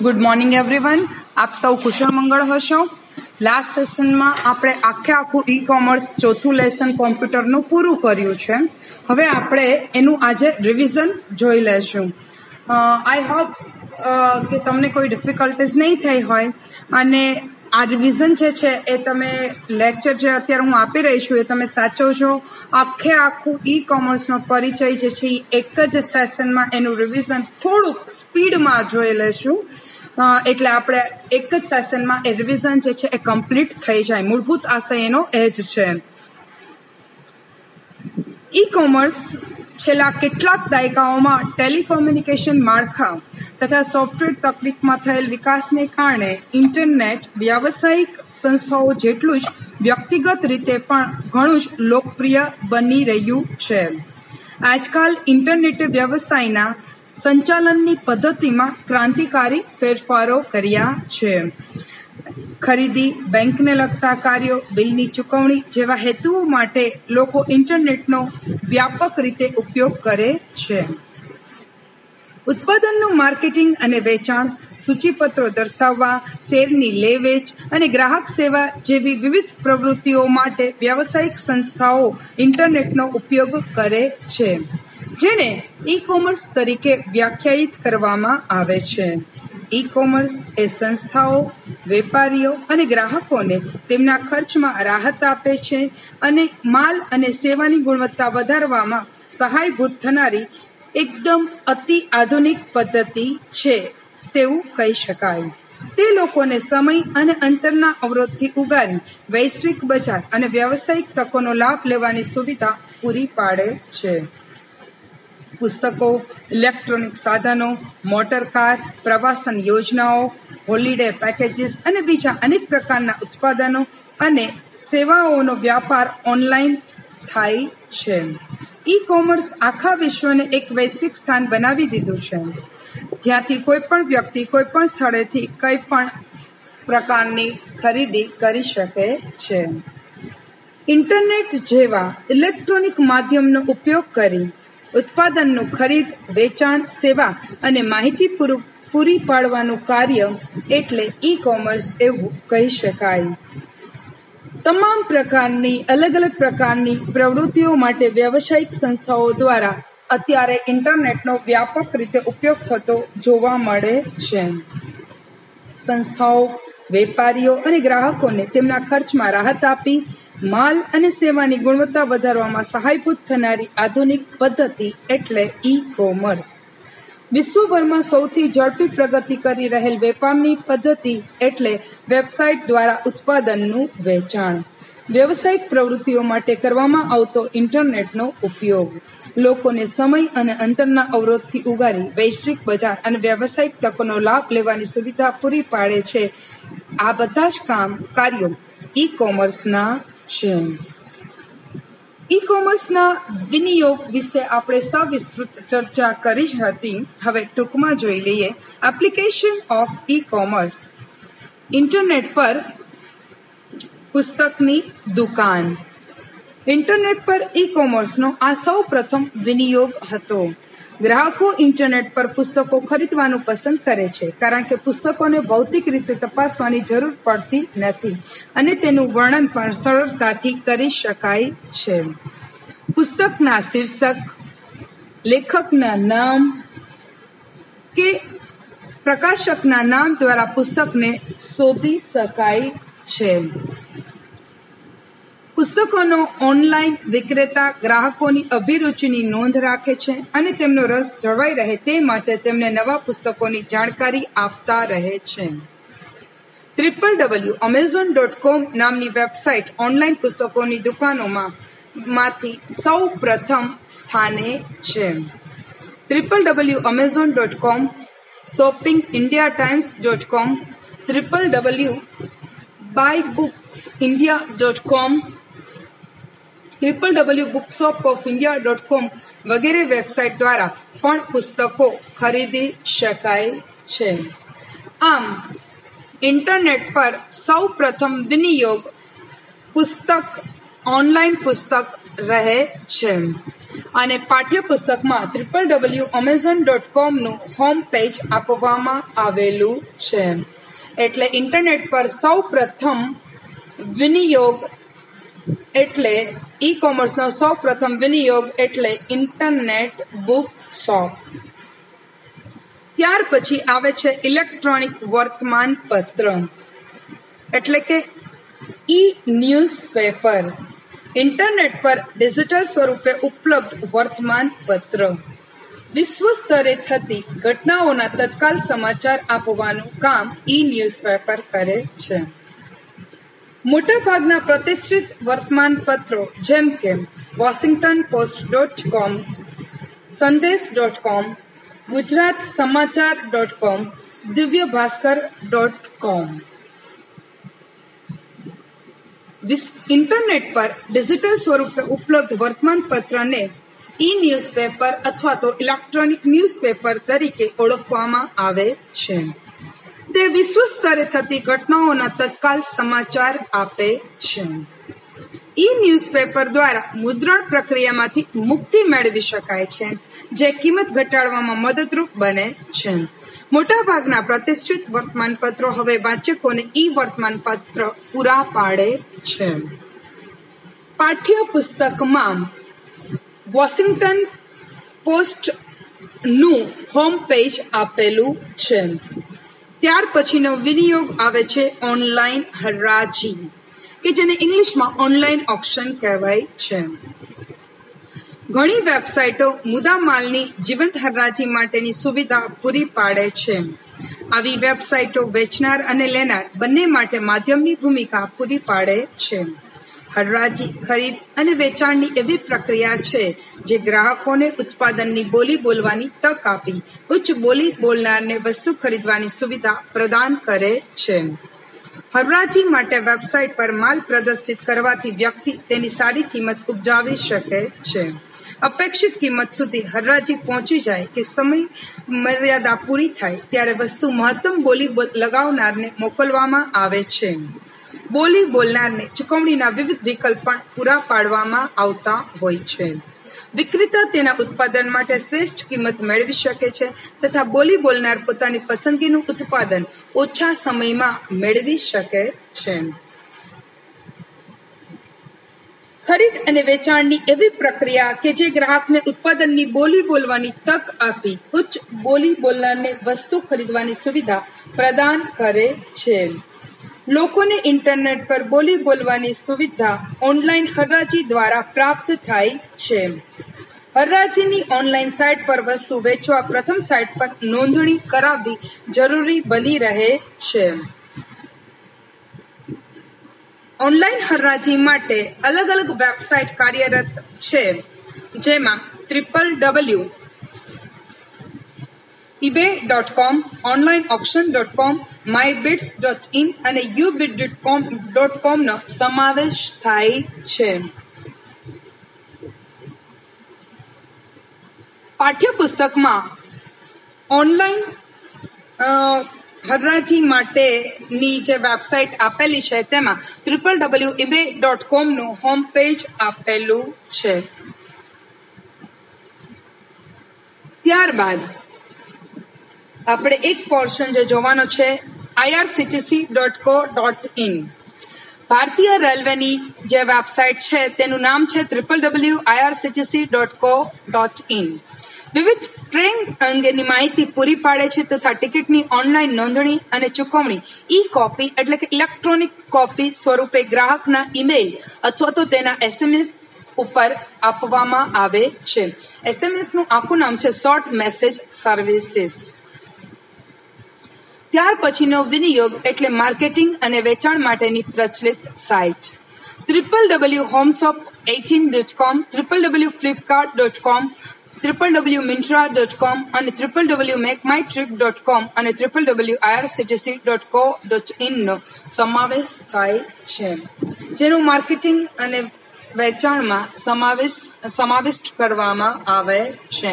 Good morning everyone. आप सौ कुशल मंगल हशो। Last session में आपणे आखे आखू ई कॉमर्स चौथुं लेसन कॉम्प्यूटरનું પૂરું કર્યું છે। હવે આપણે એનું આજે રિવિઝન જોઈ લેશું। આઈ હોપ કે તમને કોઈ ડિફિકલ્ટીઝ નહીં થઈ હોય અને આ રિવિઝન જે છે એ તમે લેક્ચર જે અત્યારે હું આપી રહી છું એ તમે સાચવજો। આખે આખું ઈ કોમર્સનો પરિચય જે છે એ એક જ સેશનમાં એનું રિવિઝન થોડુંક સ્પીડમાં જોઈ લેશું, એટલે આપણે એક જ સેશનમાં એ રિવિઝન જે છે એ કમ્પ્લીટ થઈ જાય। મૂળભૂત આશય એનો એ જ છે। ઈ કોમર્સ છેલ્લા કેટલાક દાયકાઓમાં ટેલિકોમ્યુનિકેશન માળખા તથા સોફ્ટવેર તકનીકમાં થયેલ વિકાસને કારણે ઇન્ટરનેટ વ્યાવસાયિક સંસ્થાઓ જેટલું જ વ્યક્તિગત રીતે પણ ઘણું જ લોકપ્રિય બની રહ્યું છે। આજકાલ ઇન્ટરનેટે વ્યવસાયના સંચાલનની પદ્ધતિમાં ક્રાંતિકારી ફેરફારો કર્યા છે। ખરીદી, બેંકને લગતા કાર્યો, બિલની ચૂકવણી જેવા હેતુઓ માટે લોકો ઇન્ટરનેટનો વ્યાપક રીતે ઉપયોગ કરે છે। ઉત્પાદનનું માર્કેટિંગ અને વેચાણ, સૂચિપત્રો દર્શાવવા, શેરની લે વેચ અને ગ્રાહક સેવા જેવી વિવિધ પ્રવૃત્તિઓ માટે વ્યાવસાયિક સંસ્થાઓ ઇન્ટરનેટનો ઉપયોગ કરે છે, જેને ઈ કોમર્સ તરીકે વ્યાખ્યાયિત કરવામાં આવે છે। ઈ કોમર્સ એ સંસ્થાઓ, વેપારીઓ અને ગ્રાહકોને તેમના ખર્ચમાં રાહત આપે છે અને માલ અને સેવાની ગુણવત્તા વધારવામાં સહાયભૂત થનારી એકદમ અતિ આધુનિક પદ્ધતિ છે તેવું કહી શકાય। તે લોકોને સમય અને અંતરના અવરોધથી ઉગારી વૈશ્વિક બજાર અને વ્યાવસાયિક તકોનો લાભ લેવાની સુવિધા પૂરી પાડે છે। પુસ્તકો, ઇલેક્ટ્રોનિક સાધનો, મોટર કાર, પ્રવાસન યોજનાઓ, હોલિડે પેકેજીસ અને બીજા અનેક પ્રકારના ઉત્પાદનો અને સેવાઓનો વ્યાપાર ઓનલાઈન થાય છે। ઈ કોમર્સ આખા વિશ્વને એક વૈશ્વિક સ્થાન બનાવી દીધું છે, જ્યાંથી કોઈ પણ વ્યક્તિ કોઈ પણ સ્થળેથી કંઈ પણ પ્રકારની ખરીદી કરી શકે છે। ઇન્ટરનેટ જેવા ઇલેક્ટ્રોનિક માધ્યમનો ઉપયોગ કરી ઉત્પાદનનું ખરીદ, વેચાણ, સેવા અને માહિતી પૂરી પાડવાનું કાર્ય એટલે ઈ કોમર્સ એવું કહી શકાય। તમામ પ્રકારની અલગ અલગ પ્રકારની પ્રવૃત્તિઓ માટે વ્યાવસાયિક સંસ્થાઓ દ્વારા અત્યારે ઇન્ટરનેટનો વ્યાપક રીતે ઉપયોગ થતો જોવા મળે છે। સંસ્થાઓ, વેપારીઓ અને ગ્રાહકોને તેમના ખર્ચમાં રાહત આપી માલ અને સેવાની ગુણવત્તા વધારવામાં સહાયભૂત થનારી આધુનિક પદ્ધતિ એટલે ઈ કોમર્સ। વિશ્વભરમાં સૌથી ઝડપી પ્રગતિ કરી રહેલ વેપારની પદ્ધતિ એટલે વેબસાઇટ દ્વારા ઉત્પાદનનું વેચાણ। વ્યવસાયિક પ્રવૃત્તિઓ માટે કરવામાં આવતો ઇન્ટરનેટનો ઉપયોગ લોકોને સમય અને અંતરના અવરોધથી ઉગારી વૈશ્વિક બજાર અને વ્યાવસાયિક તકોનો લાભ લેવાની સુવિધા પૂરી પાડે છે। આ બધા જ કાર્યો ઈ કોમર્સના છે। ઈ કોમર્સના વિનિયોગ વિશે આપણે સવિસ્તૃત ચર્ચા કરી હતી। હવે ટૂંકમાં જોઈ લઈએ application of e commerce. Internet પર પુસ્તકની દુકાન। ઇન્ટરનેટ પર ઈ કોમર્સનો આ સૌ પ્રથમ વિનિયોગ હતો। ગ્રાહકો ઇન્ટરનેટ પર પુસ્તકો ખરીદવાનું પસંદ કરે છે, કારણ કે પુસ્તકોને ભૌતિક રીતે તપાસવાની જરૂર પડતી નથી અને તેનું વર્ણન પણ સરળતાથી કરી શકાય છે। પુસ્તકના શીર્ષક, લેખકના નામ કે પ્રકાશકના નામ દ્વારા પુસ્તકને શોધી શકાય છે। પુસ્તકોનો ઓનલાઈન વિક્રેતા ગ્રાહકોની અભિરુચિની નોંધ રાખે છે અને તેમનો રસ જળવાઈ રહે તે માટે તેમને નવા પુસ્તકોની જાણકારી આપતા રહે છે। www.amazon.com નામની વેબસાઇટ ઓનલાઈન પુસ્તકોની દુકાનોમાંથી સૌ પ્રથમ સ્થાને છે। www.amazon.com, shoppingindiatimes.com, www.buybookindia.com, www.bookshopindia.com વગેરે વેબસાઇટ દ્વારા પણ પુસ્તકો ખરીદી શકાય છે। આમ ઇન્ટરનેટ પર સૌ પ્રથમ વિનિયોગ પુસ્તક, ઓનલાઈન પુસ્તક રહે છે। અને પાઠ્યપુસ્તકમાં www.amazon.com નું હોમ પેજ આપવામાં આવેલું છે. એટલે ઇન્ટરનેટ પર સૌ પ્રથમ વિનિયોગ એટલે ઈ કોમર્સનો સૌ પ્રથમ વિનિયોગ એટલે ઇન્ટરનેટ બુક શોપ. ત્યાર પછી આવે છે ઇલેક્ટ્રોનિક વર્તમાન પત્ર એટલે કે ઈ ન્યૂઝપેપર. ઇન્ટરનેટ પર ડિજિટલ સ્વરૂપે ઉપલબ્ધ વર્તમાન પત્ર વિશ્વ સ્તરે થતી ઘટનાઓના તત્કાલ સમાચાર આપવાનું કામ ઈ ન્યૂઝપેપર કરે છે. મોટાભાગના પ્રતિષ્ઠિત વર્તમાન પત્રો જેમ કે વોશિંગ્ટન પોસ્ટ.com, સંદેશ.com, ગુજરાત સમાચાર.com, દિવ્ય ભાસ્કર.com. ઇન્ટરનેટ પર ડિજિટલ સ્વરૂપે ઉપલબ્ધ વર્તમાન પત્રને ઈ ન્યૂઝપેપર અથવા તો ઇલેક્ટ્રોનિક ન્યૂઝપેપર તરીકે ઓળખવામાં આવે છે. તે વિશ્વ સ્તરે થતી ઘટનાઓના તત્કાલ સમાચાર આપે છે. ઈ ન્યૂઝપેપર દ્વારા મુદ્રણ પ્રક્રિયામાંથી મુક્તિ મેળવી શકાય છે, જે કિંમત ઘટાડવામાં મદદરૂપ બને છે. મોટાભાગના પ્રતિષ્ઠિત વર્તમાનપત્રો હવે વાચકોને ઈ વર્તમાનપત્ર પૂરા પાડે છે. પાઠ્યપુસ્તકમાં વોશિંગ્ટન પોસ્ટનું હોમ પેજ આપેલું છે. ત્યાર પછીનો વિનિયોગ આવે છે ઓનલાઈન હરાજી, કે જેને ઇંગ્લિશમાં ઓનલાઈન ઓક્શન કહેવાય છે. ઘણી વેબસાઇટો મુદ્દામાલની જીવંત હરાજી માટેની સુવિધા પૂરી પાડે છે. આવી વેબસાઇટો વેચનાર અને લેનાર બંને માટે માધ્યમની ભૂમિકા પૂરી પાડે છે. હરાજી ખરીદ અને વેચાણની એવી પ્રક્રિયા છે જે ગ્રાહકોને ઉત્પાદનની બોલી બોલવાની તક આપી ઉચ્ચ બોલી બોલનારને વસ્તુ ખરીદવાની સુવિધા પ્રદાન કરે છે. હરાજી માટે વેબસાઇટ પર માલ પ્રદર્શિત કરવાથી વ્યક્તિ તેની સારી કિંમત ઉપજાવી શકે છે. અપેક્ષિત કિંમત સુધી હરાજી પહોંચી જાય કે સમય મર્યાદા પૂરી થાય ત્યારે વસ્તુ મહત્તમ બોલી લગાવનારને મોકલવામાં આવે છે. બોલી બોલનારને ચૂકવણીના વિવિધ વિકલ્પ પણ પૂરા પાડવામાં આવતા હોય છે. વિક્રેતા તેના ઉત્પાદન માટે શ્રેષ્ઠ કિંમત મેળવી શકે છે તથા બોલી બોલનાર પોતાની પસંદગીનું ઉત્પાદન ઓછા સમયમાં મેળવી શકે છે. ખરીદ અને વેચાણની એવી પ્રક્રિયા કે જે ગ્રાહકને ઉત્પાદનની બોલી બોલવાની તક આપી ઉચ્ચ બોલી બોલનારને વસ્તુ ખરીદવાની સુવિધા પ્રદાન કરે છે. લોકોને ઇન્ટરનેટ પર બોલી બોલવાની સુવિધા ઓનલાઈન હરાજી દ્વારા પ્રાપ્ત થાય છે. હરાજીની ઓનલાઈન સાઇટ પર વસ્તુ વેચવા પ્રથમ સાઇટ પર નોંધણી કરાવવી જરૂરી બની રહે છે. ઓનલાઈન હરાજી માટે અલગ અલગ વેબસાઇટ કાર્યરત છે, જેમાં www.ebay.com, onlineauction.com, mybids.in અને ubid.com નો સમાવેશ થાય છે. પાઠ્યપુસ્તકમાં ઓનલાઈન હરાજી માટેની જે વેબસાઇટ આપેલી છે તેમાં www.ebay.com નું હોમ પેજ આપેલું છે. ત્યારબાદ આપણે એક પોર્શન જે જોવાનો છે irctc.co.in. ભારતીય રેલવેની જે વેબસાઇટ છે તેનું નામ છે www.irctc.co.in. વિવિધ ટ્રેન અંગેની માહિતી પૂરી પાડે છે તથા ટિકિટની ઓનલાઈન નોંધણી અને ચૂકવણી ઈ કોપી એટલે કે ઇલેક્ટ્રોનિક કોપી સ્વરૂપે ગ્રાહકના ઈમેલ અથવા તો તેના SMS ઉપર આપવામાં આવે છે. SMS નું આખું નામ છે શોર્ટ મેસેજ સર્વિસીસ. ત્યાર પછીનો વિનિયોગ એટલે માર્કેટિંગ અને વેચાણ માટેની પ્રચલિત સાઇટ www.homeshop18.com, www.flipkart.com, www.myntra.com અને www.makemytrip.com અને www.irctc.co.in નો સમાવેશ થાય છે, જેનું માર્કેટિંગ અને વેચાણમાં સમાવિષ્ટ કરવામાં આવે છે.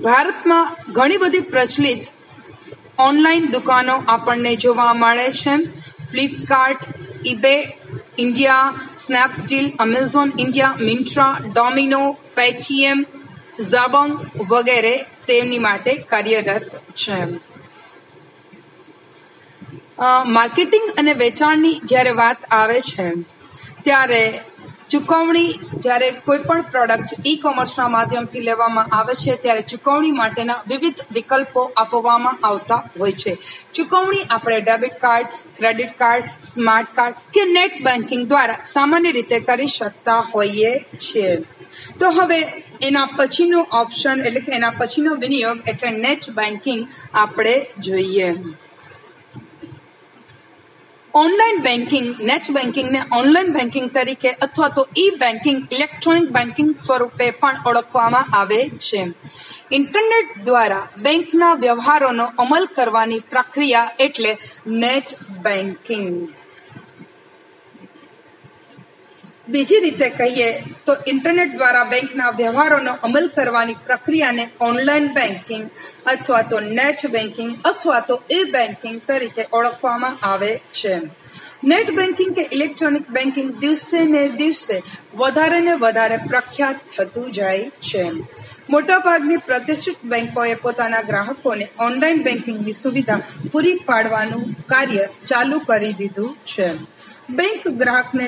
ભારતમાં ઘણી બધી પ્રચલિત ઓનલાઈન દુકાનો આપણને જોવા મળે છે. Flipkart, eBay, India, Snapdeal, Amazon India, Myntra, Domino, Paytm, Jabong વગેરે તેમની માટે કાર્યરત છે. માર્કેટિંગ અને વેચાણની જ્યારે વાત આવે છે ત્યારે ચૂકવણી, જ્યારે કોઈ પણ પ્રોડક્ટ ઈ કોમર્સના માધ્યમથી લેવામાં આવે છે ત્યારે ચૂકવણી માટેના વિવિધ વિકલ્પો આપવામાં આવતા હોય છે. ચૂકવણી આપણે debit card, credit card, smart card કે નેટ બેન્કિંગ દ્વારા સામાન્ય રીતે કરી શકતા હોઈએ છીએ. તો હવે એના પછીનો ઓપ્શન એટલે કે એના પછીનો વિનિયોગ એટલે નેટ બેન્કિંગ આપણે જોઈએ. ઓનલાઈન બેન્કિંગ, નેટ બેન્કિંગને ઓનલાઈન બેન્કિંગ તરીકે અથવા તો ઈ બેન્કિંગ, ઇલેક્ટ્રોનિક બેન્કિંગ સ્વરૂપે પણ ઓળખવામાં આવે છે. ઇન્ટરનેટ દ્વારા બેંકના વ્યવહારોનો અમલ કરવાની પ્રક્રિયા એટલે નેટ બેન્કિંગ. બીજી રીતે કહીએ તો ઇન્ટરનેટ દ્વારા બેંકના વ્યવહારોનો અમલ કરવાની પ્રક્રિયાને ઓનલાઈન બેન્કિંગ અથવા તો નેટ બેન્કિંગ અથવા તો ઈ બેન્કિંગ તરીકે ઓળખવામાં આવે છે. નેટ બેન્કિંગ કે ઇલેક્ટ્રોનિક બેન્કિંગ દિવસે ને દિવસે વધારે ને વધારે પ્રખ્યાત થતું જાય છે. મોટાભાગની પ્રતિષ્ઠિત બેંકોએ પોતાના ગ્રાહકોને ઓનલાઈન બેન્કિંગની સુવિધા પૂરી પાડવાનું કાર્ય ચાલુ કરી દીધું છે. બેંક ગ્રાહકને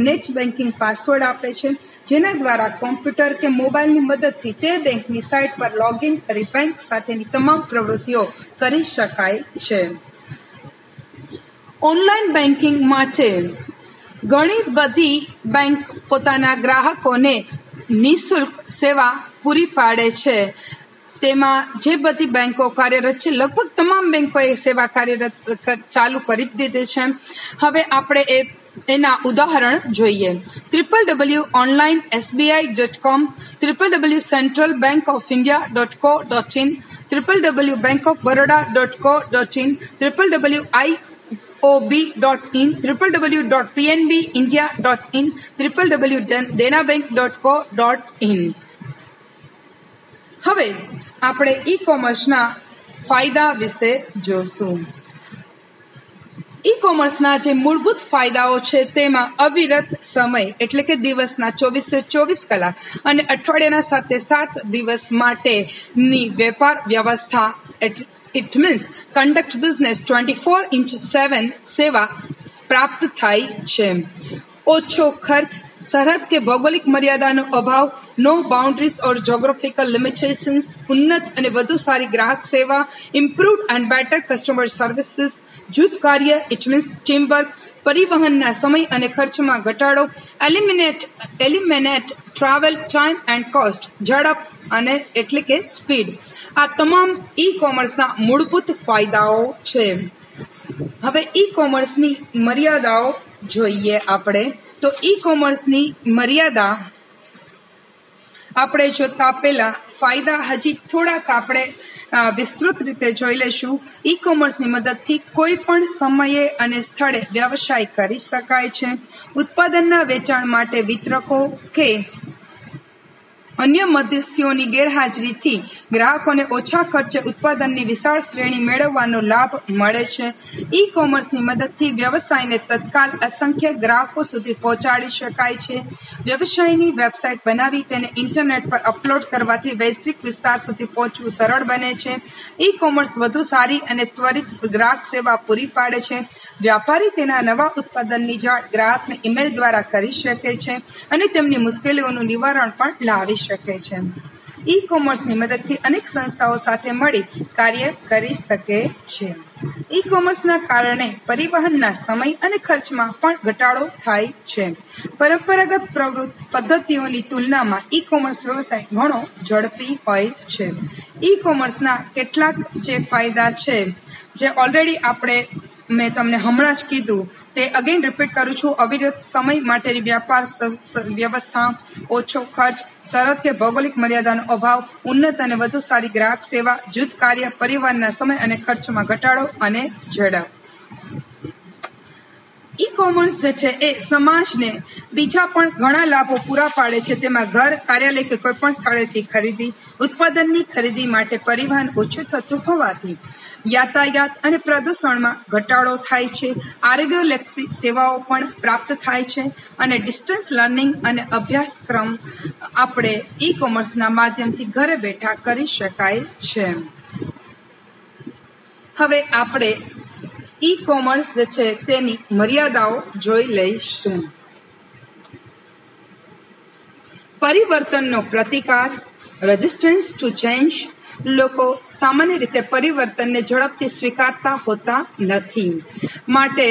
નેટ બેન્કિંગ પાસવર્ડ આપે છે, જેના દ્વારા કોમ્પ્યુટર કે મોબાઈલની મદદથી તે બેંકની સાઇટ પર લોગિન કરી બેંક સાથેની તમામ પ્રવૃત્તિઓ કરી શકાય છે. ઓનલાઈન બેન્કિંગ માટે ઘણી બધી બેંક પોતાના ગ્રાહકોને નિઃશુલ્ક સેવા પૂરી પાડે છે. તેમાં જે બધી બેંકો કાર્યરત છે લગભગ તમામ બેંકોએ સેવા કાર્યરત ચાલુ કરી દીધી છે. હવે આપણે એના ઉદાહરણ જોઈએ. www.onlinesbi.com, www.centralbankofindia.co.in, www.bankofbaroda.co.in, www.iob.in, www.pnbindia.in, www.denabank.co.in. હવે આપણે ઈ કોમર્સના ફાયદા વિશે જોશું. ઈ કોમર્સના જે મૂળભૂત ફાયદાઓ છે તેમાં અવિરત સમય એટલે કે દિવસના 24/24 કલાક અને અઠવાડિયાના 7 દિવસ માટેની વેપાર વ્યવસ્થા, ઇટ મીન્સ કન્ડક્ટ બિઝનેસ 24/7 સેવા પ્રાપ્ત થાય છે. ઓછો ખર્ચ, સરહદ કે ભૌગોલિક મર્યાદાનો અભાવ, no boundaries or geographical limitations, ઉન્નત અને વધુ સારી ગ્રાહક સેવા, improved and better customer services, જૂથ કાર્ય ઇટ મીન્સ ટીમવર્ક, પરિવહનના સમય અને ખર્ચમાં ઘટાડો, eliminate travel time and cost, ઝડપ અને એટલે કે સ્પીડ. આ તમામ ઈ કોમર્સના મૂળભૂત ફાયદાઓ છે. હવે ઈ કોમર્સની મર્યાદાઓ જોઈએ આપણે. તો ઈ કોમર્સની મર્યાદા આપણે જોતા પહેલા ફાયદા હજી થોડાક આપણે વિસ્તૃત રીતે જોઈ લઈશું. ઈ કોમર્સની મદદથી કોઈ પણ સમયે અને સ્થળે વ્યવસાય કરી શકાય છે. ઉત્પાદનના વેચાણ માટે વિતરકો કે અન્ય મધ્યસ્થીઓની ગેરહાજરીથી ગ્રાહકોને ઓછા ખર્ચે ઉત્પાદનની વિશાળ શ્રેણી મેળવવાનો લાભ મળે છે. ઈ કોમર્સની મદદથી વ્યવસાયને તત્કાલ અસંખ્ય ગ્રાહકો સુધી પહોંચાડી શકાય છે. વ્યવસાયની વેબસાઇટ બનાવી તેને ઇન્ટરનેટ પર અપલોડ કરવાથી વૈશ્વિક વિસ્તાર સુધી પહોંચવું સરળ બને છે. ઈ કોમર્સ વધુ સારી અને ત્વરિત ગ્રાહક સેવા પૂરી પાડે છે. વ્યાપારી તેના નવા ઉત્પાદનની જાણ ગ્રાહકને ઈમેલ દ્વારા કરી શકે છે અને તેમની મુશ્કેલીઓનું નિવારણ પણ લાવી શકે છે. ઈ કોમર્સની મદદથી અનેક સંસ્થાઓ સાથે મળી કાર્ય કરી શકે છે. ઈ કોમર્સના કારણે પરિવહનના સમય અને ખર્ચમાં પણ ઘટાડો થાય છે. પરંપરાગત પદ્ધતિઓની તુલનામાં ઈ કોમર્સ વ્યવસાય ઘણો ઝડપી હોય છે. ઈ કોમર્સના કેટલાક જે ફાયદા છે જે ઓલરેડી મેં તમને હમણાં જ કીધું તે અગેન રિપીટ કરું છું. અવિરત સમય માટેની વ્યાપાર વ્યવસ્થા, ઓછો ખર્ચ, સરહદ કે ભૌગોલિક મર્યાદાનો અભાવ, ઉન્નત અને વધુ સારી ગ્રાહક સેવા, જૂથ કાર્ય, પરિવહનના સમય અને ખર્ચમાં ઘટાડો અને ઝડપ. ઈ કોમર્સ જે છે એ સમાજને બીજા પણ ઘણા લાભો પૂરા પાડે છે. તેમાં ઘર, કાર્યાલય કે કોઈ પણ સ્થળેથી ખરીદી, ઉત્પાદનની ખરીદી માટે પરિવહન ઓછું થતું હોવાથી યાતાયાત અને પ્રદૂષણમાં ઘટાડો થાય છે, આરોગ્યલક્ષી સેવાઓ પણ પ્રાપ્ત થાય છે અને ડિસ્ટન્સ લર્નિંગ અને અભ્યાસક્રમ આપણે ઈ કોમર્સના માધ્યમથી ઘરે બેઠા કરી શકાય છે. હવે આપણે ઈ કોમર્સ જે છે તેની મર્યાદાઓ જોઈ લઈશું. પરિવર્તનનો પ્રતિકાર, રેઝિસ્ટન્સ ટુ ચેન્જ. લોકો સામાન્ય રીતે પરિવર્તનને ઝડપથી સ્વીકારતા હોતા નથી, માટે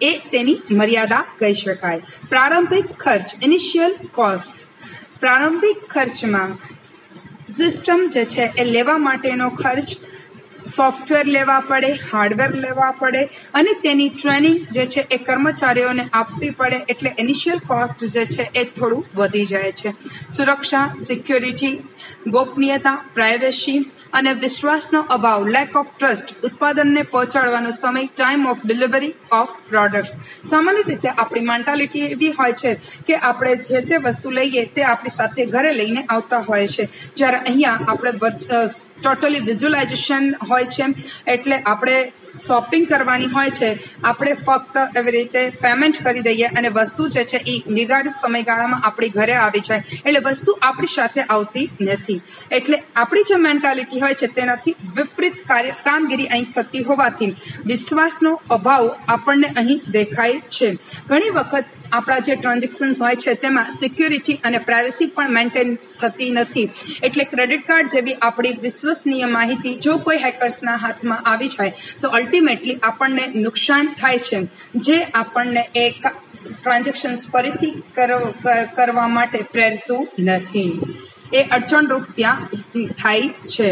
એ તેની મર્યાદા કહી શકાય. પ્રારંભિક ખર્ચ, ઇનિશિયલ કોસ્ટ. પ્રારંભિક ખર્ચમાં સિસ્ટમ જે છે એ લેવા માટેનો ખર્ચ, સોફ્ટવેર લેવા પડે, હાર્ડવેર લેવા પડે અને તેની ટ્રેનિંગ જે છે એ કર્મચારીઓને આપવી પડે, એટલે ઇનિશિયલ કોસ્ટ જે છે એ થોડું વધી જાય છે. સુરક્ષા, સિક્યોરિટી, ગોપનીયતા, પ્રાઇવેસી અને વિશ્વાસનો અભાવ, લેક ઓફ ટ્રસ્ટ. ઉત્પાદનને પહોંચાડવાનો સમય, time of delivery of products. સામાન્ય રીતે આપણી મેન્ટાલિટી એવી હોય છે કે આપણે જે તે વસ્તુ લઈએ તે આપણી સાથે ઘરે લઈને આવતા હોય છે, જ્યારે અહીંયા આપણે ટોટલી વિઝ્યુલાઇઝેશન હોય છે, એટલે આપણે શોપિંગ કરવાની હોય છે, આપણે ફક્ત એવી રીતે પેમેન્ટ કરી દઈએ અને વસ્તુ જે છે એ નિર્ધારિત સમયગાળામાં આપણી ઘરે આવી જાય, એટલે વસ્તુ આપણી સાથે આવતી નથી. એટલે આપણી જે મેન્ટાલિટી હોય છે તેનાથી વિપરીત કામગીરી અહીં થતી હોવાથી વિશ્વાસનો અભાવ આપણને અહીં દેખાય છે. ઘણી વખત આપણા જે ટ્રાન્ઝેક્શન્સ હોય છે તેમાં સિક્યોરિટી અને પ્રાઇવેસી પણ મેન્ટેન થતી નથી, એટલે ક્રેડિટ કાર્ડ જેવી આપણી વિશ્વસનીય માહિતી જો કોઈ હેકર્સના હાથમાં આવી જાય તો અલ્ટિમેટલી આપણને નુકસાન થાય છે, જે આપણને એક ટ્રાન્ઝેક્શન્સ ફરીથી કરવા માટે પ્રેરતું નથી. એ અડચણરૂપ ત્યાં થાય છે.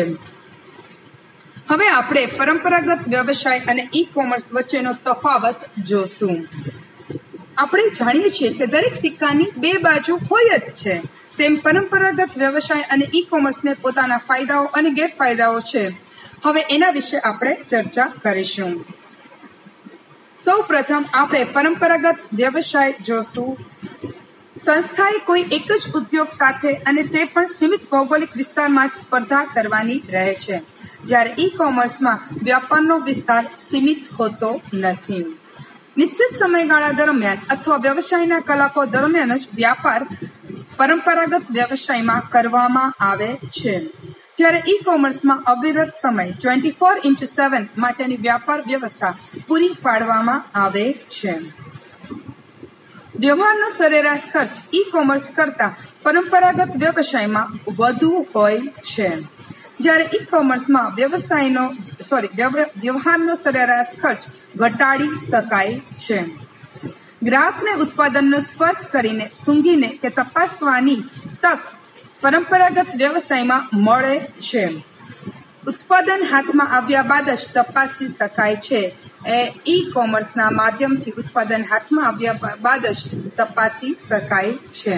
હવે આપણે પરંપરાગત વ્યવસાય અને ઈ કોમર્સ વચ્ચેનો તફાવત જોશું. આપણે જાણીએ છીએ કે દરેક સિક્કાની બે બાજુ હોય જ છે, તેમ પરંપરાગત વ્યવસાય અને ઈ કોમર્સને પોતાના ફાયદાઓ અને ગેરફાયદાઓ છે. હવે એના વિશે આપણે ચર્ચા કરીશું. સૌ પ્રથમ આપણે પરંપરાગત વ્યવસાય જોશું. સંસ્થાએ કોઈ એક જ ઉદ્યોગ સાથે અને તે પણ સીમિત ભૌગોલિક વિસ્તારમાં જ સ્પર્ધા કરવાની રહે છે, જ્યારે ઈ કોમર્સમાં વ્યાપારનો વિસ્તાર સીમિત હોતો નથી. નિશ્ચિત સમયગાળા દરમિયાન અથવા વ્યવસાયના કલાકો દરમિયાન જ વ્યાપાર પરંપરાગત વ્યવસાયમાં કરવામાં આવે છે, જ્યારે ઈ કોમર્સમાં અવિરત સમય 24/7 માટેની વ્યાપાર વ્યવસ્થા પૂરી પાડવામાં આવે છે. વ્યવહારનો સરેરાશ ખર્ચ ઈ કોમર્સ કરતાં પરંપરાગત વ્યવસાયમાં વધુ હોય છે, જ્યારે ઈ કોમર્સમાં વ્યવહારનો સરેરાશ ખર્ચ ઘટાડી શકાય છે. ગ્રાહકને ઉત્પાદનનો સ્પર્શ કરીને, સૂંઘીને કે તપાસવાની તક પરંપરાગત વ્યવસાયમાં મળે છે. ઉત્પાદન હાથમાં આવ્યા બાદ જ તપાસી શકાય છે. ઈ કોમર્સના માધ્યમથી ઉત્પાદન હાથમાં આવ્યા બાદ જ તપાસી શકાય છે.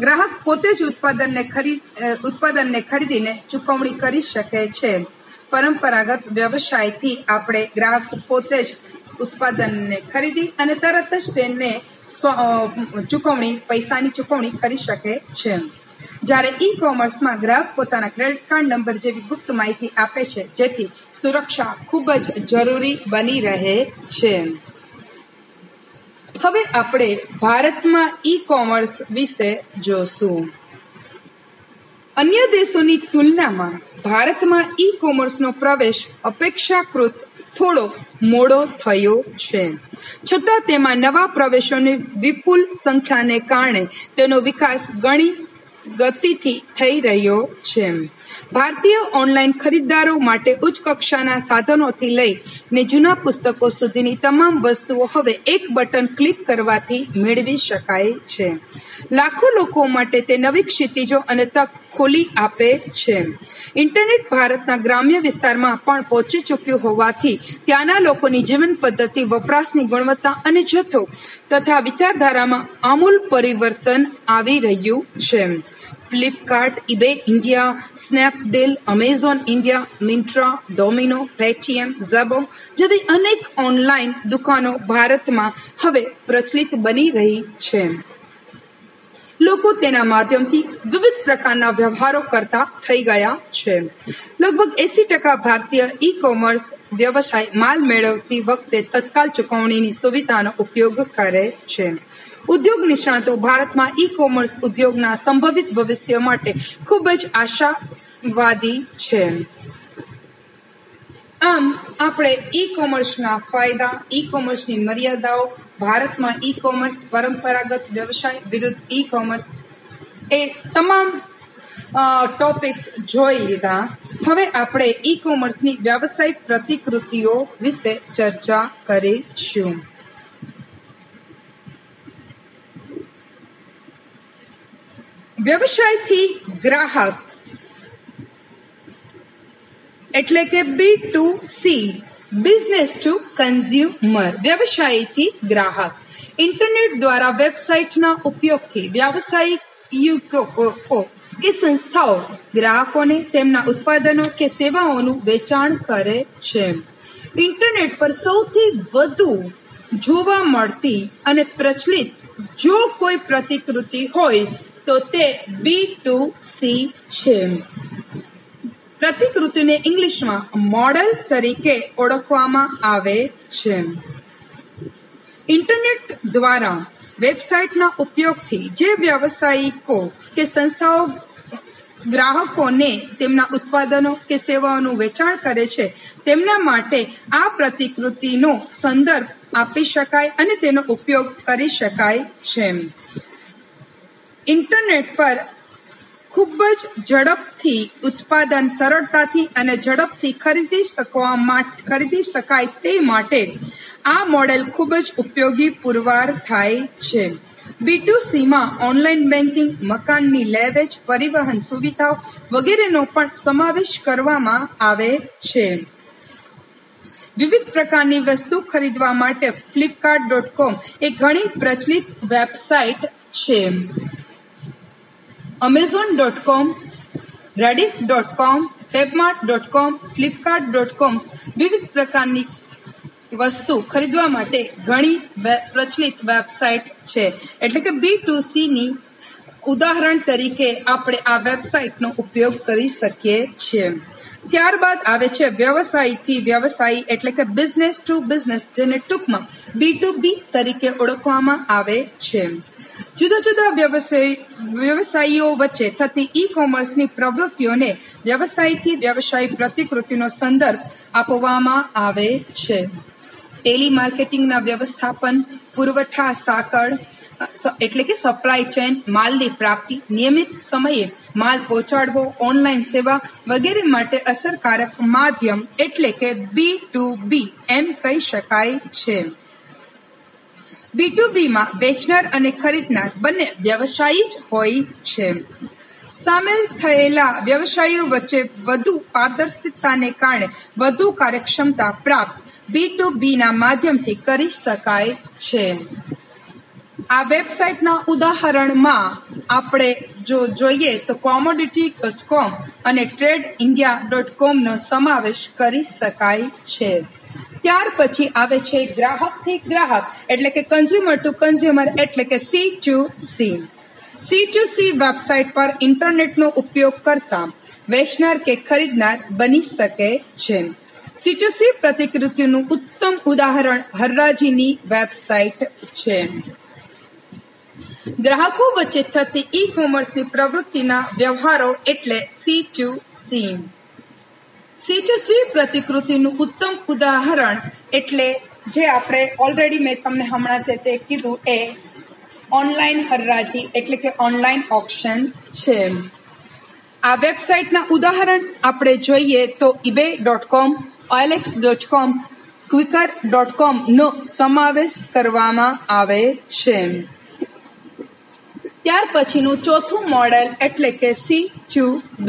ગ્રાહક પોતે જ ઉત્પાદનને ખરીદીને ચૂકવણી કરી શકે છે. પરંપરાગત વ્યવસાયથી આપણે ગ્રાહક પોતે જ ઉત્પાદનને ખરીદી અને તરત જ તેને પૈસાની ચૂકવણી કરી શકે છે, જ્યારે ઈ કોમર્સમાં ગ્રાહક પોતાના ક્રેડિટ કાર્ડ નંબર જેવી ગુપ્ત માહિતી આપે છે, જેથી સુરક્ષા ખૂબ જ જરૂરી બની રહે છે. હવે આપણે ભારતમાં ઈ કોમર્સ વિશે જોશું. અન્ય દેશોની તુલનામાં ભારતમાં ઈ કોમર્સનો પ્રવેશ અપેક્ષાકૃત થોડો મોડો થયો છે, છતાં તેમાં નવા પ્રવેશોની વિપુલ સંખ્યાને કારણે તેનો વિકાસ ઘણી ગતિથી થઈ રહ્યો છે. ભારતીય ઓનલાઈન ખરીદદારો માટે ઉચ્ચ કક્ષાના સાધનોથી લઈને જૂના પુસ્તકો સુધીની તમામ વસ્તુઓ હવે એક બટન ક્લિક કરવાથી મેળવી શકાય છે. લાખો લોકો માટે તે નવી ક્ષિતિજો અને તક ખોલી આપે છે. ઇન્ટરનેટ ભારતના ગ્રામ્ય વિસ્તારમાં પણ પહોંચી ચૂક્યું હોવાથી ત્યાંના લોકોની જીવન પદ્ધતિ, વપરાશની ગુણવત્તા અને જથ્થો તથા વિચારધારામાં આમૂલ પરિવર્તન આવી રહ્યું છે. Flipkart, eBay India, Snapdeal, Amazon India, Myntra, Domino, Paytm, Jabong જેવી અનેક ઓનલાઈન દુકાનો ભારતમાં હવે પ્રચલિત બની રહી છે. લોકો તેના માધ્યમથી વિવિધ પ્રકારના વ્યવહારો કરતા થઈ ગયા છે. લગભગ 80% ભારતીય ઈ કોમર્સ વ્યવસાય માલ મેળવતી વખતે તત્કાલ ચૂકવણીની સુવિધાનો ઉપયોગ કરે છે. ઉદ્યોગ નિષ્ણાતો ભારતમાં ઈ કોમર્સ ઉદ્યોગના સંભવિત ભવિષ્ય માટે ખૂબ જ આશાવાદી છે. આમ આપણે ઈ કોમર્સના ફાયદા, ઈ કોમર્સની મર્યાદાઓ, ભારતમાં ઈ કોમર્સ, પરંપરાગત વ્યવસાય વિરુદ્ધ ઈ કોમર્સ, એ તમામ ટોપિક્સ જોઈ લીધા. હવે આપણે ઈ કોમર્સની વ્યાવસાયિક પ્રતિકૃતિઓ વિશે ચર્ચા કરીશું. વ્યવસાયથી ગ્રાહક એટલે કે B2C, બિઝનેસ ટુ કન્ઝ્યુમર. વ્યવસાયથી ગ્રાહક ઇન્ટરનેટ દ્વારા વેબસાઇટના ઉપયોગથી વ્યવસાયિકો કે સંસ્થાઓ ગ્રાહકોને તેમના ઉત્પાદનો કે સેવાઓનું વેચાણ કરે છે. ઇન્ટરનેટ પર સૌથી વધુ જોવા મળતી અને પ્રચલિત જો કોઈ પ્રતિકૃતિ હોય તો તે B2C છે. પ્રતિકૃતિને ઇંગ્લિશમાં મોડેલ તરીકે ઓળખવામાં આવે છે. ઇન્ટરનેટ દ્વારા વેબસાઇટના ઉપયોગથી જે વ્યવસાયિકો કે સંસ્થાઓ ગ્રાહકોને તેમના ઉત્પાદનો કે સેવાઓનું વેચાણ કરે છે તેમના માટે આ પ્રતિકૃતિનો સંદર્ભ આપી શકાય અને તેનો ઉપયોગ કરી શકાય છે. ઇન્ટરનેટ પર ખૂબ જ ઝડપથી ઉત્પાદન સરળતાથી અને ઝડપથી ખરીદી શકાય તે માટે આ મોડેલ ખૂબ જ ઉપયોગી પુરવાર થાય છે. B2Cમાં ઓનલાઈન બેન્કિંગ, મકાનની લે-વેચ, પરિવહન સુવિધાઓ વગેરેનો પણ સમાવેશ કરવામાં આવે છે. વિવિધ પ્રકારની વસ્તુ ખરીદવા માટે flipkart.com એ ઘણી પ્રચલિત વેબસાઇટ છે. Amazon.com, Reddit.com, Webmart.com, Flipkart.com વિવિધ પ્રકારની વસ્તુ ખરીદવા માટે ઘણી પ્રચલિત વેબસાઇટ છે. એટલે કે B2Cની ઉદાહરણ તરીકે આપણે આ વેબસાઇટનો ઉપયોગ કરી શકીએ છીએ. ત્યારબાદ આવે છે વ્યવસાયથી વ્યવસાયી એટલે કે બિઝનેસ ટુ બિઝનેસ, જેને ટૂંકમાં B2B તરીકે ઓળખવામાં આવે છે. જુદા જુદા વ્યવસાયીઓ વચ્ચે થતી ઈ કોમર્સની પ્રવૃત્તિઓને વ્યવસાયથી વ્યવસાયી પ્રતિકૃતિનો સંદર્ભ આપવામાં આવે છે. ટેલિમાર્કેટિંગના વ્યવસ્થાપન, પુરવઠા સાંકળ એટલે કે સપ્લાય ચેન, માલની પ્રાપ્તિ, નિયમિત સમયે માલ પહોંચાડવો, ઓનલાઈન સેવા વગેરે માટે અસરકારક માધ્યમ એટલે કે B2B એમ કહી શકાય છે. B2Bમાં વેચનાર અને ખરીદનાર બંને વ્યવસાયી જ હોય છે. સામેલ થયેલા વ્યવસાયીઓ વચ્ચે વધુ પારદર્શિતાને કારણે વધુ કાર્યક્ષમતા પ્રાપ્ત B2Bના માધ્યમથી કરી શકાય છે. આ વેબસાઇટના ઉદાહરણમાં આપણે જો જોઈએ તો commodity.com અને TradeIndia.comનો સમાવેશ કરી શકાય છે. ત્યાર પછી આવે છે ગ્રાહકથી ગ્રાહક એટલે કે કન્ઝ્યુમર ટુ કન્ઝ્યુમર એટલે કે C2C. C2C વેબસાઇટ પર ઇન્ટરનેટનો ઉપયોગ કરતા વેચનાર કે ખરીદનાર બની શકે છે. C2C પ્રતિકૃતિનું ઉત્તમ ઉદાહરણ હરાજીની વેબસાઇટ છે. ગ્રાહકો વચ્ચે થતી ઈ કોમર્સની પ્રવૃત્તિના વ્યવહારો એટલે C2C. C2C પ્રતિકૃતિનું ઉત્તમ ઉદાહરણ એટલે જે આપણે ઓલરેડી મેં તમને હમણાં છે તે કીધું એ ઓનલાઈન હરાજી એટલે કે ઓનલાઈન ઓક્શન છે. આ વેબસાઇટના ઉદાહરણ આપણે જોઈએ તો ebay.com, OLX.com, Quikr.com નો સમાવેશ કરવામાં આવે છે. ત્યાર પછીનું ચોથું મોડેલ એટલે કે C2B,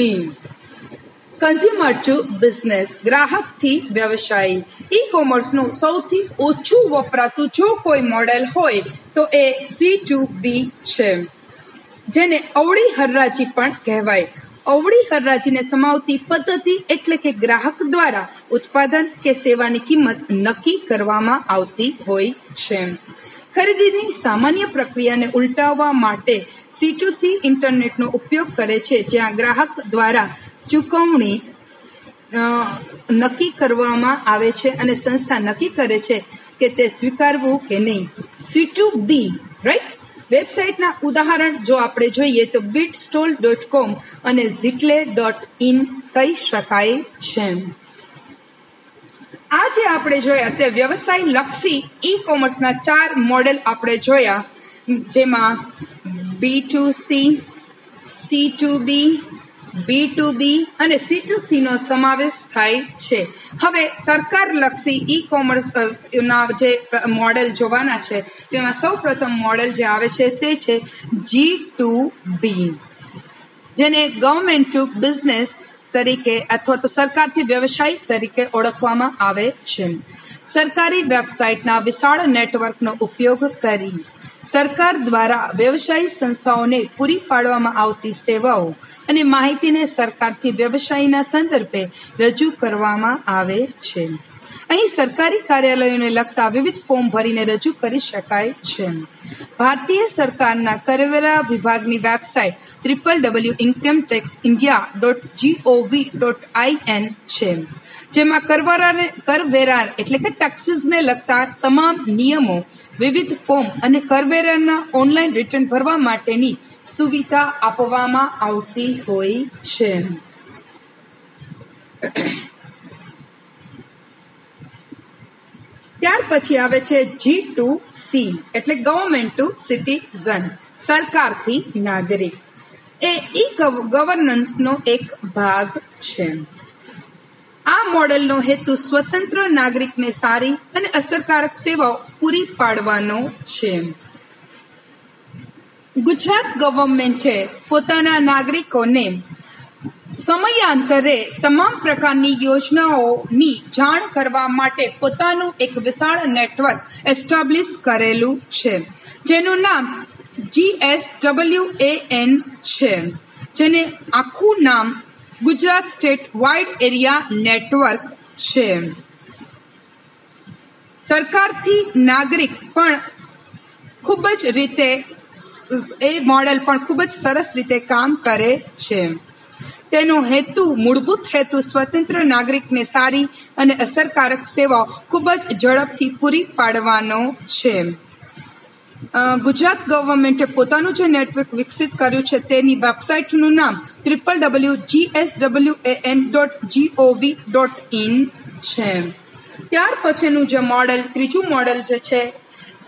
કન્ઝ્યુમર ટુ બિઝનેસ, ગ્રાહકથી વ્યવસાયી. ઈ કોમર્સનું સૌથી ઓછું વપરાતું જો કોઈ મોડેલ હોય તો એ C2B છે, જેને અવળી હરાજી પણ કહેવાય. અવળી હરાજીને સમાવતી પદ્ધતિ એટલે કે ગ્રાહક દ્વારા ઉત્પાદન કે સેવાની કિંમત નક્કી કરવામાં આવતી હોય છે. ખરીદીની સામાન્ય પ્રક્રિયાને ઉલટાવવા માટે C2C ઇન્ટરનેટનો ઉપયોગ કરે છે, જ્યાં ગ્રાહક દ્વારા ચૂકવણી નક્કી કરવામાં આવે છે અને સંસ્થા નક્કી કરે છે કે તે સ્વીકારવું કે નહીં. C2B, right? વેબસાઇટના ઉદાહરણ જો આપણે જોઈએ તો bitstall.com અને zittle.in કહી શકાય છે. આજે આપણે જોયા તે વ્યવસાય લક્ષી ઈ કોમર્સના 4 મોડેલ આપણે જોયા, જેમાં B2C, C2B, B2B અને C2C નો સમાવેશ થાય છે. હવે સરકાર લક્ષી ઈ કોમર્સ ના જે મોડેલ જોવાના છે તેમાં સૌ પ્રથમ મોડેલ જે આવે છે તે છે G2B, જેને ગવર્મેન્ટ ટુ બિઝનેસ તરીકે અથવા તો સરકારથી વ્યવસાય તરીકે ઓળખવામાં આવે છે. સરકારી વેબસાઇટના વિશાળ નેટવર્કનો ઉપયોગ કરી સરકાર દ્વારા વ્યવસાયી સંસ્થાઓને પૂરી પાડવામાં આવતી સેવાઓ અને માહિતીને સરકારથી વ્યવસાયના સંદર્ભે રજૂ કરવામાં આવે છે. અહીં સરકારી કાર્યાલયોને લગતા વિવિધ ફોર્મ ભરીને રજૂ કરી શકાય છે. ભારતીય સરકારના કરવેરા વિભાગની વેબસાઇટ www.incometaxindia.gov.in છે, જેમાં કરવેરા એટલે કે ટેક્સીસને લગતા તમામ નિયમો, વિવિધ ફોર્મ અને કરવેરાના ઓનલાઈન રિટર્ન ભરવા માટેની સુવિધા આપવામાં આવતી હોય છે. ત્યાર પછી આવે છે G2C એટલે ગવર્મેન્ટ ટુ સિટીઝન, સરકારથી નાગરિક. એ ઈ ગવર્નન્સનો એક ભાગ છે. આ મોડેલનો હેતુ સ્વતંત્ર નાગરિકને સારી અને અસરકારક સેવાઓ પૂરી પાડવાનો છે. ગુજરાત ગવર્મેન્ટે પોતાના નાગરિકોને સમયાંતરે તમામ પ્રકારની યોજનાઓની જાણ કરવા માટે પોતાનું એક વિશાળ નેટવર્ક એસ્ટાબ્લિશ કરેલું છે, જેનું નામ GSWAN છે, જેને આખું નામ Gujarat state wide area network છે. સરકારથી નાગરિક પણ ખૂબ જ રીતે એ મોડેલ પણ ખૂબ જ સરસ રીતે કામ કરે છે. તેનો હેતુ, મૂળભૂત હેતુ સ્વતંત્ર નાગરિકને સારી અને અસરકારક સેવાઓ ખૂબ જ ઝડપથી પૂરી પાડવાનો છે. ગુજરાત ગવર્મેન્ટે પોતાનું જે નેટવર્ક વિકસિત કર્યું છે તેની વેબસાઇટનું નામ www.gswan.gov.in છે. ત્યાર પછીનું જે મોડેલ, ત્રીજું મોડેલ જે છે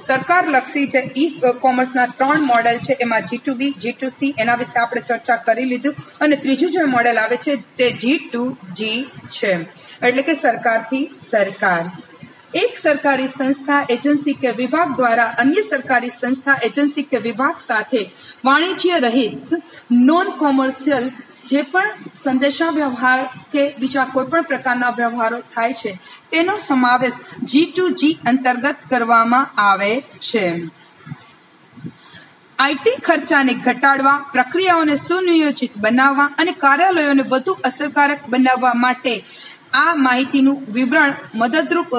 સરકાર લક્ષી જે ઈ કોમર્સના 3 મોડેલ છે, એમાં G2B, G2C એના વિશે આપણે ચર્ચા કરી લીધું, અને ત્રીજું જે મોડેલ આવે છે તે G2G છે, એટલે કે સરકારથી સરકાર. એક સરકારી સંસ્થા, એજન્સી કે વિભાગ દ્વારા અન્ય સરકારી સંસ્થા, એજન્સી કે વિભાગ સાથે વાણિજ્ય રહિત નોન કોમર્શિયલ જે પણ સંદેશા વ્યવહાર કે બીજા કોઈ પણ પ્રકારના વ્યવહારો થાય છે તેનો સમાવેશ G2G અંતર્ગત કરવામાં આવે છે. આઈટી ખર્ચાને ઘટાડવા, પ્રક્રિયાઓને સુનિયોજિત બનાવવા અને કાર્યાલયોને વધુ અસરકારક બનાવવા માટે આ માહિતીનું વિવરણ મદદરૂપ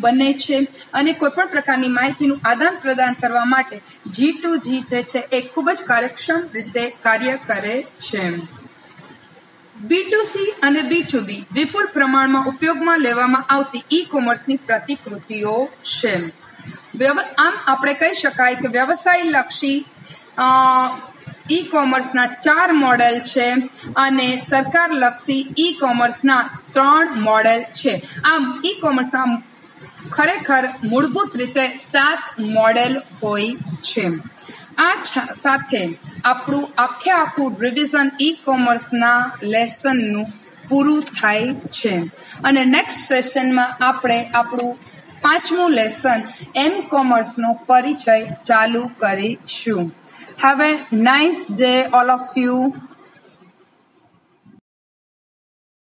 બને છે, અને કોઈપણ પ્રકારની માહિતીનું આદાન પ્રદાન કરવા માટે G2G જે છે એ ખૂબ જ કાર્યક્ષમ રીતે કાર્ય કરે છે. B2C અને B2B વિપુલ પ્રમાણમાં ઉપયોગમાં લેવામાં આવતી ઈ કોમર્સની પ્રતિકૃતિઓ છે. આમ આપણે કહી શકાય કે વ્યવસાય લક્ષી ઈ કોમર્સના 4 મોડેલ છે અને સરકાર લક્ષી ઈ કોમર્સના 3 મોડેલ છે. આમ ઈ કોમર્સના ખરેખર મૂળભૂત રીતે 7 મોડેલ હોય છે. આ સાથે આપણું આખું રિવિઝન ઈ કોમર્સના લેસનનું પૂરું થાય છે, અને નેક્સ્ટ સેશનમાં આપણે આપણું 5મું લેસન એમ કોમર્સનો પરિચય ચાલુ કરીશું. Have a nice day, all of you.